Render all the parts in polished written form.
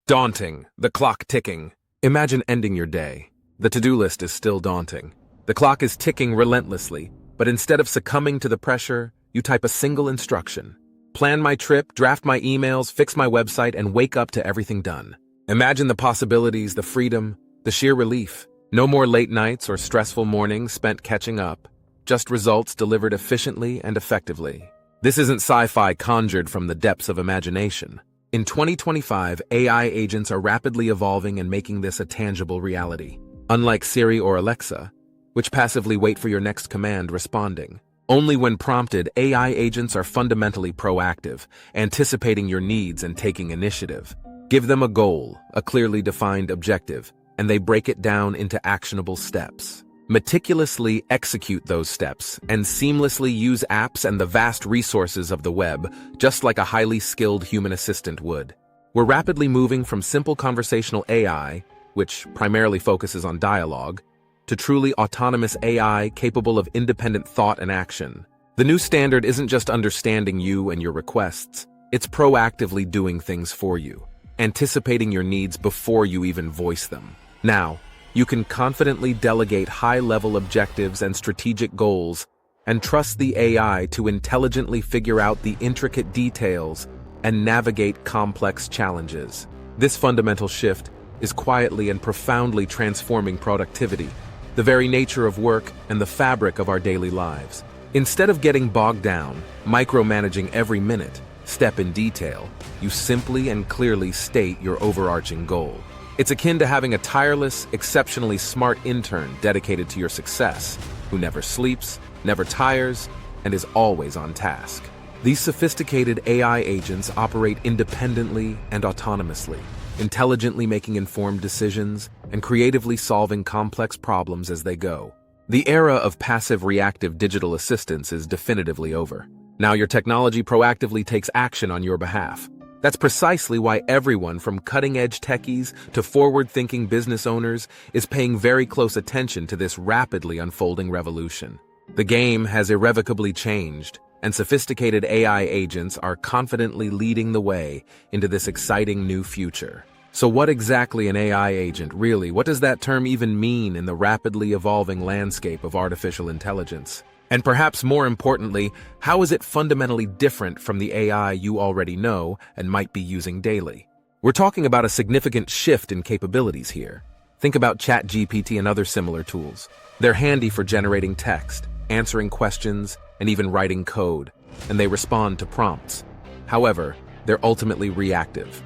Daunting, the clock ticking. Imagine ending your day. The to-do list is still daunting. The clock is ticking relentlessly, but instead of succumbing to the pressure, you type a single instruction. Plan my trip, draft my emails, fix my website, and wake up to everything done. Imagine the possibilities, the freedom, the sheer relief. No more late nights or stressful mornings spent catching up. Just results delivered efficiently and effectively. This isn't sci-fi conjured from the depths of imagination. In 2025, AI agents are rapidly evolving and making this a tangible reality. Unlike Siri or Alexa, which passively wait for your next command responding. Only when prompted, AI agents are fundamentally proactive, anticipating your needs and taking initiative. Give them a goal, a clearly defined objective, and they break it down into actionable steps. Meticulously execute those steps and seamlessly use apps and the vast resources of the web, just like a highly skilled human assistant would. We're rapidly moving from simple conversational AI, which primarily focuses on dialogue, to truly autonomous AI capable of independent thought and action. The new standard isn't just understanding you and your requests, it's proactively doing things for you, anticipating your needs before you even voice them. Now, you can confidently delegate high-level objectives and strategic goals and trust the AI to intelligently figure out the intricate details and navigate complex challenges. This fundamental shift is quietly and profoundly transforming productivity, the very nature of work and the fabric of our daily lives. Instead of getting bogged down, micromanaging every minute, step in detail, you simply and clearly state your overarching goal. It's akin to having a tireless, exceptionally smart intern dedicated to your success, who never sleeps, never tires, and is always on task. These sophisticated AI agents operate independently and autonomously, intelligently making informed decisions and creatively solving complex problems as they go. The era of passive reactive digital assistance is definitively over. Now your technology proactively takes action on your behalf. That's precisely why everyone from cutting-edge techies to forward-thinking business owners is paying very close attention to this rapidly unfolding revolution. The game has irrevocably changed, and sophisticated AI agents are confidently leading the way into this exciting new future. So what exactly an AI agent really? What does that term even mean in the rapidly evolving landscape of artificial intelligence? And perhaps more importantly, how is it fundamentally different from the AI you already know and might be using daily? We're talking about a significant shift in capabilities here. Think about ChatGPT and other similar tools. They're handy for generating text, answering questions, and even writing code, and they respond to prompts. However, they're ultimately reactive.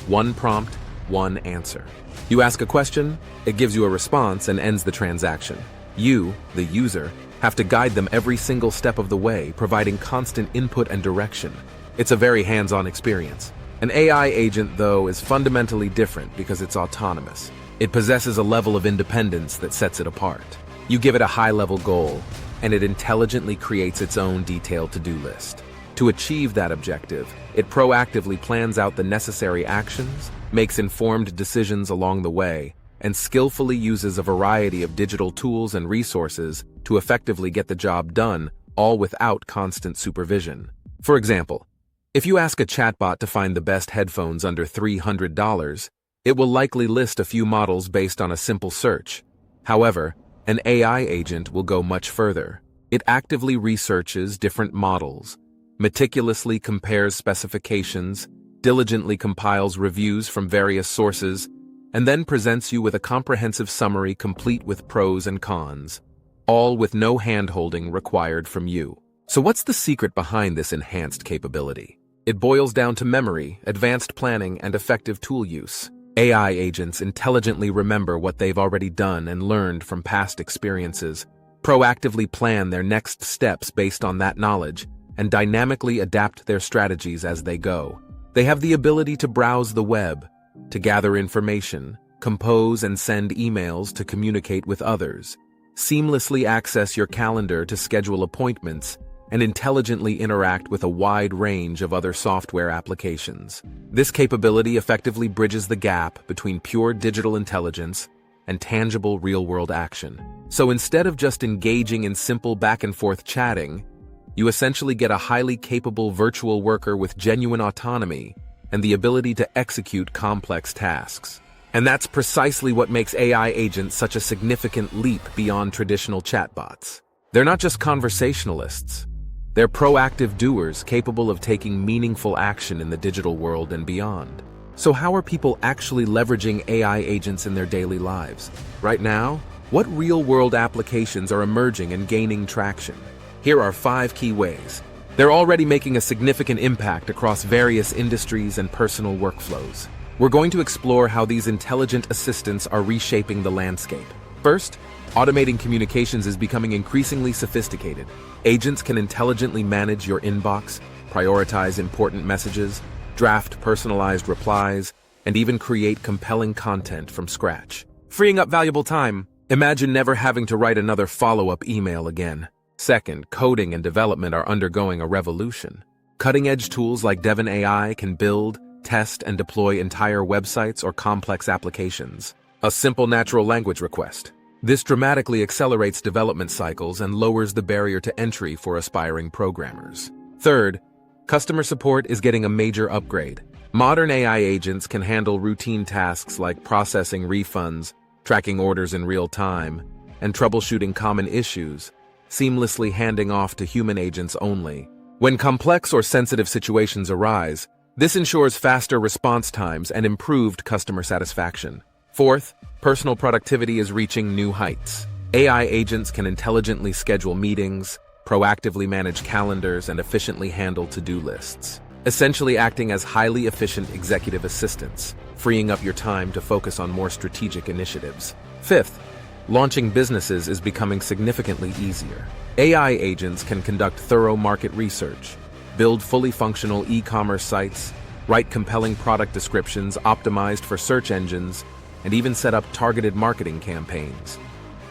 One prompt, one answer. You ask a question, it gives you a response and ends the transaction. You, the user, have to guide them every single step of the way, providing constant input and direction. It's a very hands-on experience. An AI agent, though, is fundamentally different because it's autonomous. It possesses a level of independence that sets it apart. You give it a high-level goal, and it intelligently creates its own detailed to-do list. To achieve that objective, it proactively plans out the necessary actions, makes informed decisions along the way, and skillfully uses a variety of digital tools and resources to effectively get the job done, all without constant supervision. For example, if you ask a chatbot to find the best headphones under $300, it will likely list a few models based on a simple search. However, an AI agent will go much further. It actively researches different models, meticulously compares specifications, diligently compiles reviews from various sources, and then presents you with a comprehensive summary complete with pros and cons, all with no hand-holding required from you. So what's the secret behind this enhanced capability? It boils down to memory, advanced planning, and effective tool use. AI agents intelligently remember what they've already done and learned from past experiences, proactively plan their next steps based on that knowledge, and dynamically adapt their strategies as they go. They have the ability to browse the web, to gather information, compose and send emails to communicate with others, seamlessly access your calendar to schedule appointments, and intelligently interact with a wide range of other software applications. This capability effectively bridges the gap between pure digital intelligence and tangible real-world action. So instead of just engaging in simple back-and-forth chatting, you essentially get a highly capable virtual worker with genuine autonomy and the ability to execute complex tasks. And that's precisely what makes AI agents such a significant leap beyond traditional chatbots. They're not just conversationalists. They're proactive doers capable of taking meaningful action in the digital world and beyond. So how are people actually leveraging AI agents in their daily lives? Right now, what real-world applications are emerging and gaining traction? Here are 5 key ways. They're already making a significant impact across various industries and personal workflows. We're going to explore how these intelligent assistants are reshaping the landscape. First, automating communications is becoming increasingly sophisticated. Agents can intelligently manage your inbox, prioritize important messages, draft personalized replies, and even create compelling content from scratch. Freeing up valuable time. Imagine never having to write another follow-up email again. Second, coding and development are undergoing a revolution. Cutting-edge tools like Devon AI can build, test, and deploy entire websites or complex applications. A simple natural language request. This dramatically accelerates development cycles and lowers the barrier to entry for aspiring programmers. Third, customer support is getting a major upgrade. Modern AI agents can handle routine tasks like processing refunds, tracking orders in real time, and troubleshooting common issues, seamlessly handing off to human agents only. When complex or sensitive situations arise, this ensures faster response times and improved customer satisfaction. Fourth, personal productivity is reaching new heights. AI agents can intelligently schedule meetings, proactively manage calendars, and efficiently handle to-do lists, essentially acting as highly efficient executive assistants, freeing up your time to focus on more strategic initiatives. Fifth, launching businesses is becoming significantly easier. AI agents can conduct thorough market research, build fully functional e-commerce sites, write compelling product descriptions optimized for search engines, and even set up targeted marketing campaigns,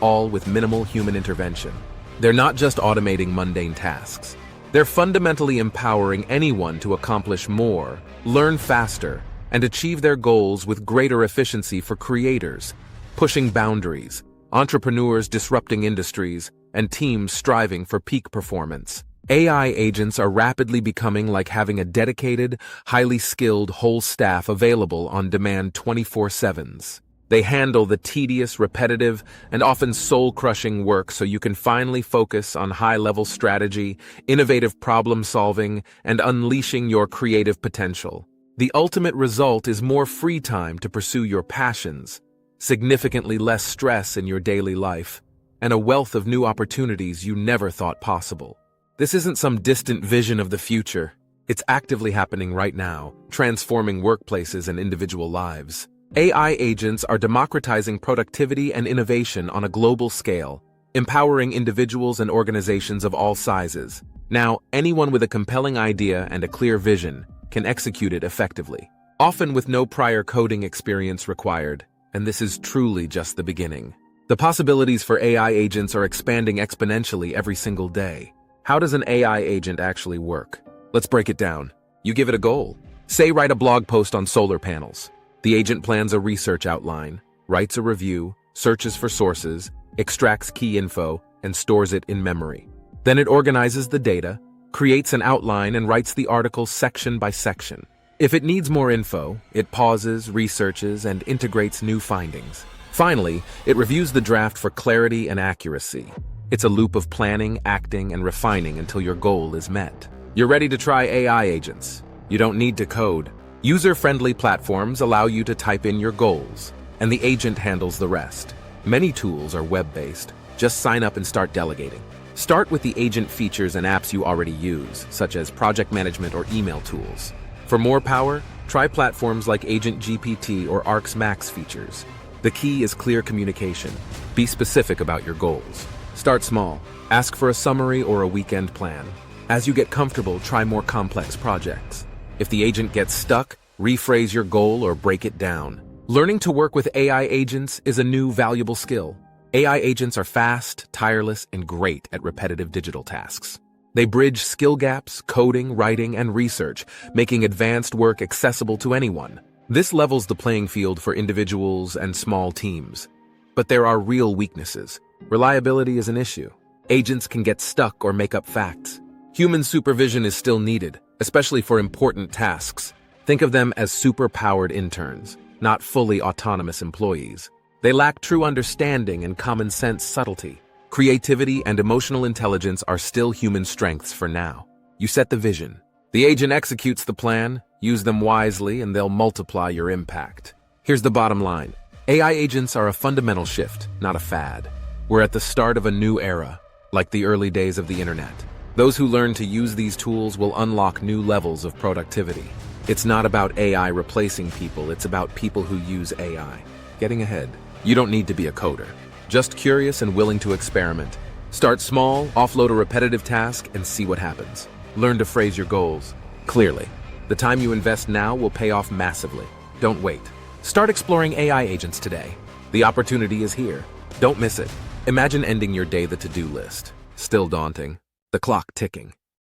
all with minimal human intervention. They're not just automating mundane tasks. They're fundamentally empowering anyone to accomplish more, learn faster, and achieve their goals with greater efficiency for creators, pushing boundaries, entrepreneurs disrupting industries, and teams striving for peak performance. AI agents are rapidly becoming like having a dedicated, highly skilled whole staff available on demand 24/7. They handle the tedious, repetitive, and often soul-crushing work so you can finally focus on high-level strategy, innovative problem-solving, and unleashing your creative potential. The ultimate result is more free time to pursue your passions, significantly less stress in your daily life, and a wealth of new opportunities you never thought possible. This isn't some distant vision of the future. It's actively happening right now, transforming workplaces and individual lives. AI agents are democratizing productivity and innovation on a global scale, empowering individuals and organizations of all sizes. Now, anyone with a compelling idea and a clear vision can execute it effectively, often with no prior coding experience required, and this is truly just the beginning. The possibilities for AI agents are expanding exponentially every single day. How does an AI agent actually work? Let's break it down. You give it a goal. Say, write a blog post on solar panels. The agent plans a research outline, writes a review, searches for sources, extracts key info, and stores it in memory. Then it organizes the data, creates an outline, and writes the article section by section. If it needs more info, it pauses, researches, and integrates new findings. Finally, it reviews the draft for clarity and accuracy. It's a loop of planning, acting, and refining until your goal is met. You're ready to try AI agents. You don't need to code. User-friendly platforms allow you to type in your goals, and the agent handles the rest. Many tools are web-based. Just sign up and start delegating. Start with the agent features and apps you already use, such as project management or email tools. For more power, try platforms like Agent GPT or Arcs Max features. The key is clear communication. Be specific about your goals. Start small. Ask for a summary or a weekend plan. As you get comfortable, try more complex projects. If the agent gets stuck, rephrase your goal or break it down. Learning to work with AI agents is a new valuable skill. AI agents are fast, tireless, and great at repetitive digital tasks. They bridge skill gaps, coding, writing, and research, making advanced work accessible to anyone. This levels the playing field for individuals and small teams. But there are real weaknesses. Reliability is an issue. Agents can get stuck or make up facts. Human supervision is still needed, especially for important tasks. Think of them as super-powered interns, not fully autonomous employees. They lack true understanding and common sense subtlety. Creativity and emotional intelligence are still human strengths for now. You set the vision. The agent executes the plan, use them wisely, and they'll multiply your impact. Here's the bottom line. AI agents are a fundamental shift, not a fad. We're at the start of a new era, like the early days of the internet. Those who learn to use these tools will unlock new levels of productivity. It's not about AI replacing people, it's about people who use AI. Getting ahead. You don't need to be a coder. Just curious and willing to experiment. Start small, offload a repetitive task, and see what happens. Learn to phrase your goals clearly. The time you invest now will pay off massively. Don't wait. Start exploring AI agents today. The opportunity is here. Don't miss it. Imagine ending your day the to-do list. Still daunting. The clock ticking.